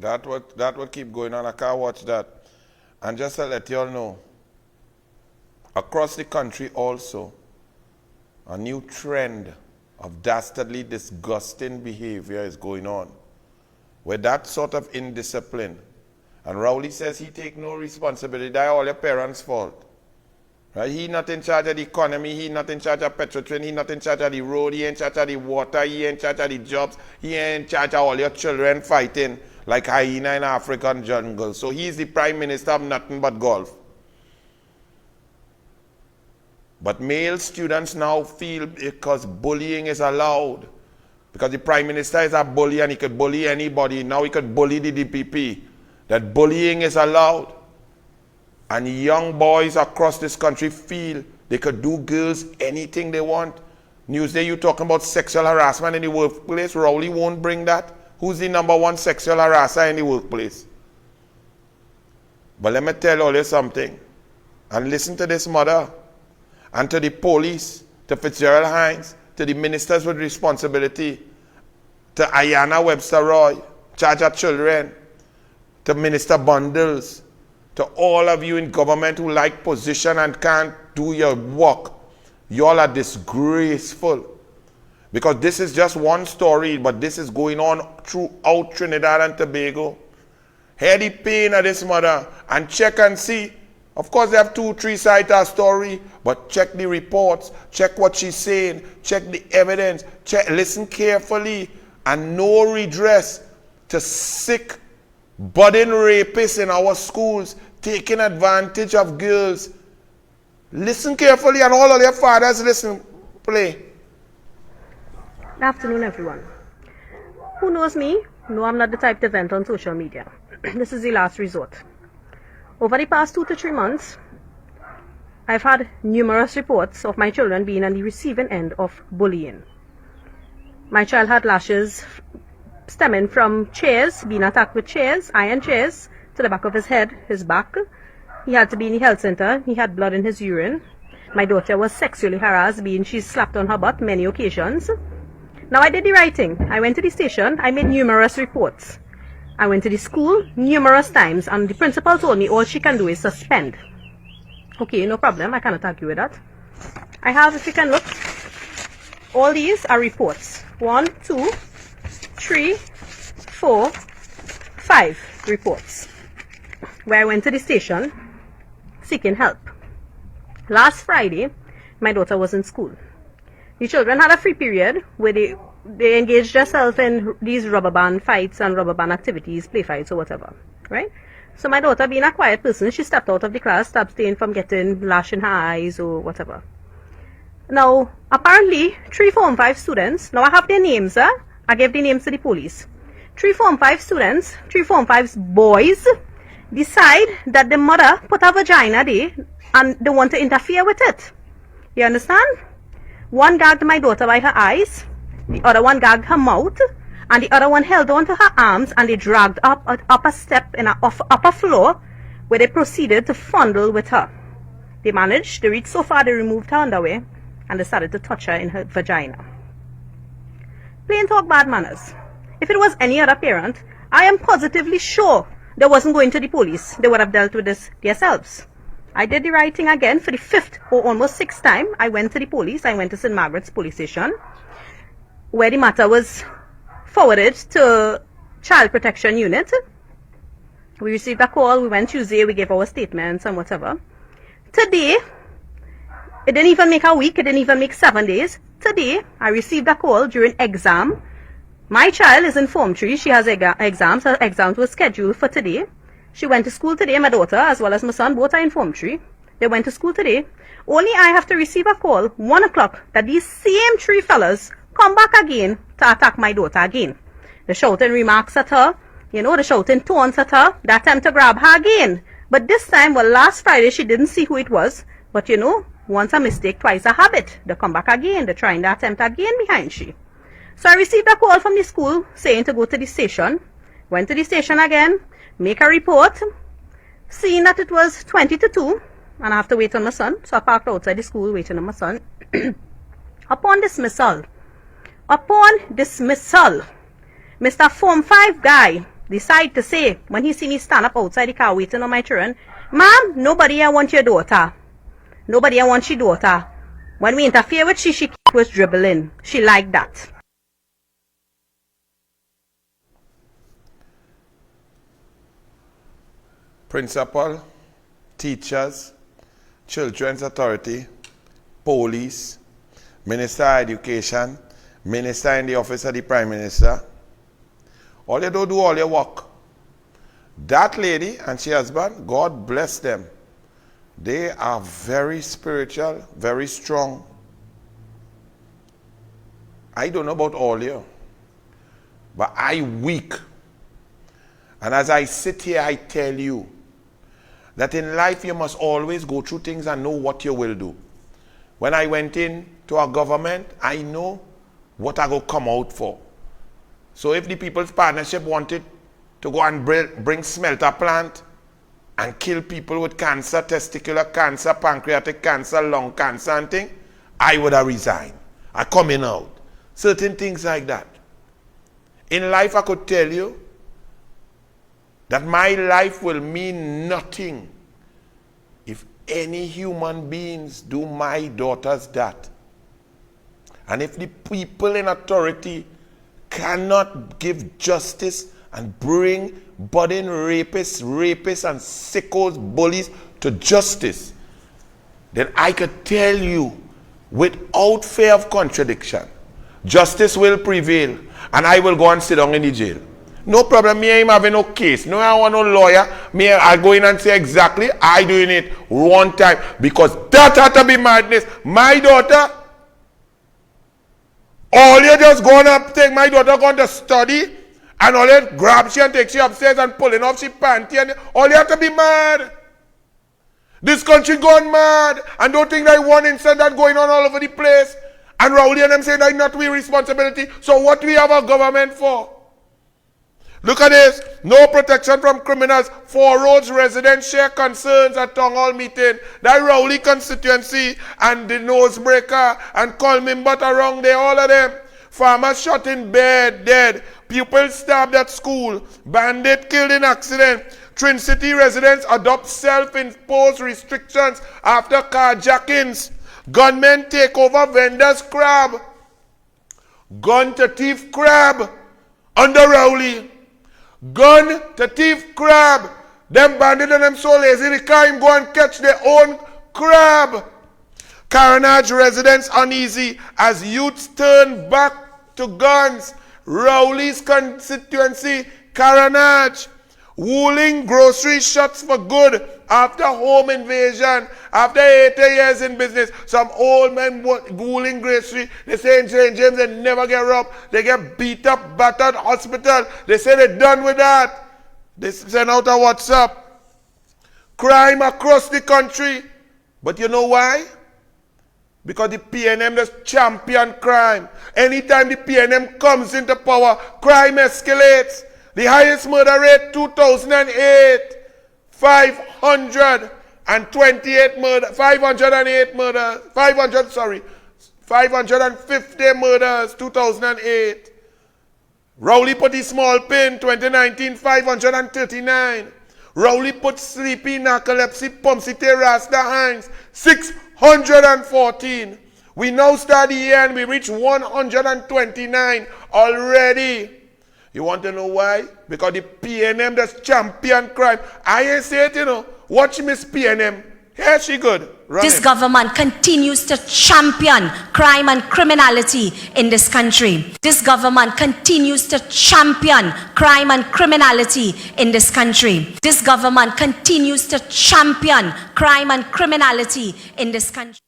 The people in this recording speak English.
That would keep going on. I can't watch that. And just to let you all know, across the country also, a new trend of dastardly, disgusting behavior is going on. With that sort of indiscipline. And Rowley says he take no responsibility. That's all your parents' fault. Right? He not in charge of the economy. He not in charge of Petrotrin. He not in charge of the road. He ain't in charge of the water. He ain't in charge of the jobs. He ain't in charge of all your children fighting like hyena in African jungle. So he's the prime minister of nothing but golf. But male students now feel because bullying is allowed. Because the prime minister is a bully and he could bully anybody. Now he could bully the DPP. That bullying is allowed. And young boys across this country feel they could do girls anything they want. Newsday, you talking about sexual harassment in the workplace. Rowley won't bring that. Who's the #1 sexual harasser in the workplace? But let me tell all you something. And listen to this mother. And to the police, to Fitzgerald Hines, to the ministers with responsibility, to Ayanna Webster Roy, charge of children, to Minister Bundles, to all of you in government who like position and can't do your work. Y'all are disgraceful. Because this is just one story, but this is going on throughout Trinidad and Tobago. Hear the pain of this mother and check and see. Of course, they have 2-3 sides of story, but check the reports, check what she's saying, check the evidence, listen carefully, and no redress to sick, budding rapists in our schools taking advantage of girls. Listen carefully, and all of your fathers listen. Play. Good afternoon, everyone. Who knows me? No, I'm not the type to vent on social media. This is the last resort. Over the past 2 to 3 months, I've had numerous reports of my children being on the receiving end of bullying. My child had lashes stemming from chairs, being attacked with chairs, iron chairs, to the back of his head, his back. He had to be in the health center. He had blood in his urine. My daughter was sexually harassed, being she slapped on her butt many occasions. Now I did the right thing. I went to the station. I made numerous reports. I went to the school numerous times, and the principal told me all she can do is suspend. Okay, no problem. I cannot argue with that. I have, if you can look, all these are reports. 1, 2, 3, 4, 5 reports where I went to the station seeking help. Last Friday, my daughter was in school. The children had a free period where they engaged themselves in these rubber band fights and rubber band activities, play fights or whatever, right? So my daughter, being a quiet person, she stepped out of the class to abstain from getting lash in her eyes or whatever. Now, apparently, 3, 4, and 5 students, now I have their names, I gave the names to the police. 3, 4, and 5 students, 3, 4, and 5 boys, decide that the mother put her vagina there and they want to interfere with it. You understand? One gagged my daughter by her eyes, the other one gagged her mouth, and the other one held on to her arms, and they dragged up a step in an upper floor where they proceeded to fondle with her. They managed to reach so far they removed her underwear and they started to touch her in her vagina. Plain talk, bad manners. If it was any other parent, I am positively sure they wasn't going to the police. They would have dealt with this themselves. I did the right thing again for the 5th or almost 6th time. I went to the police. I went to St. Margaret's police station, where the matter was forwarded to Child Protection Unit. We received a call. We went Tuesday. We gave our statements and whatever. Today, it didn't even make a week. It didn't even make 7 days. Today, I received a call during exam. My child is in Form 3. She has exams. Her exams were scheduled for today. She went to school today. My daughter, as well as my son, both are in Form 3. They went to school today. Only I have to receive a call, 1 o'clock, that these same 3 fellas come back again to attack my daughter again. The shouting remarks at her, the shouting taunts at her, the attempt to grab her again. But this time, well, last Friday, she didn't see who it was. But once a mistake, twice a habit. They come back again. They're trying to attempt again behind she. So I received a call from the school saying to go to the station. Went to the station again, make a report, seeing that it was 20 to 2, and I have to wait on my son. So I parked outside the school waiting on my son. Upon dismissal, Mr. Form 5 guy decide to say, when he see me stand up outside the car waiting on my children, ma'am, nobody I want your daughter. Nobody I want your daughter. When we interfere with she was dribbling. She liked that. Principal, teachers, children's authority, police, minister of education, minister in the office of the prime minister. All you do all your work. That lady and she husband, God bless them. They are very spiritual, very strong. I don't know about all you, but I weak. And as I sit here, I tell you that in life you must always go through things and know what you will do. When I went in to our government, I know what I go come out for. So if the People's Partnership wanted to go and bring smelter plant and kill people with cancer, testicular cancer, pancreatic cancer, lung cancer and thing, I would have resigned. I coming out. Certain things like that. In life I could tell you that my life will mean nothing if any human beings do my daughters that. And if the people in authority cannot give justice and bring budding rapists and sickos, bullies to justice, then I could tell you without fear of contradiction, justice will prevail and I will go and sit down in the jail. No problem, me ain't having no case. No, I want no lawyer. Me, I go in and say exactly, I doing it one time. Because that had to be madness. My daughter, all you just going up, take my daughter going to study, and all you grab she and take she upstairs and pulling off she panty, and all you have to be mad. This country gone mad, and don't think that one incident going on all over the place. And Rowley and them saying that not we responsibility. So what we have our government for? Look at this. No protection from criminals. Four Roads residents share concerns at town hall meeting. That Rowley constituency and the Nosebreaker and Colmimbot around there, all of them. Farmers shot in bed, dead. Pupils stabbed at school. Bandit killed in accident. Twin City residents adopt self-imposed restrictions after carjackings. Gunmen take over vendors' crab. Gun to thief crab under Rowley. Gun to thief crab. Them bandits and them so lazy they can't even go and catch their own crab. Carnage residents uneasy as youths turn back to guns. Rowley's constituency, Carnage. Wooling grocery shuts for good after home invasion. After 80 years in business, some old men wooling grocery. They say in St. James they never get robbed. They get beat up, battered, hospital. They say they're done with that. They send out a WhatsApp. Crime across the country. But you know why? Because the PNM does champion crime. Anytime the PNM comes into power, crime escalates. The highest murder rate, 2008, 528 murders, 550 murders, 2008. Rowley put the small pin, 2019, 539. Rowley put sleepy, narcolepsy, pumpsity, rasta, hangs, 614. We now start the year and we reach 129 already. You want to know why? Because the PNM does champion crime. I ain't say it, you know. Watch Miss PNM. Here she good. This government continues to champion crime and criminality in this country. This government continues to champion crime and criminality in this country. This government continues to champion crime and criminality in this country.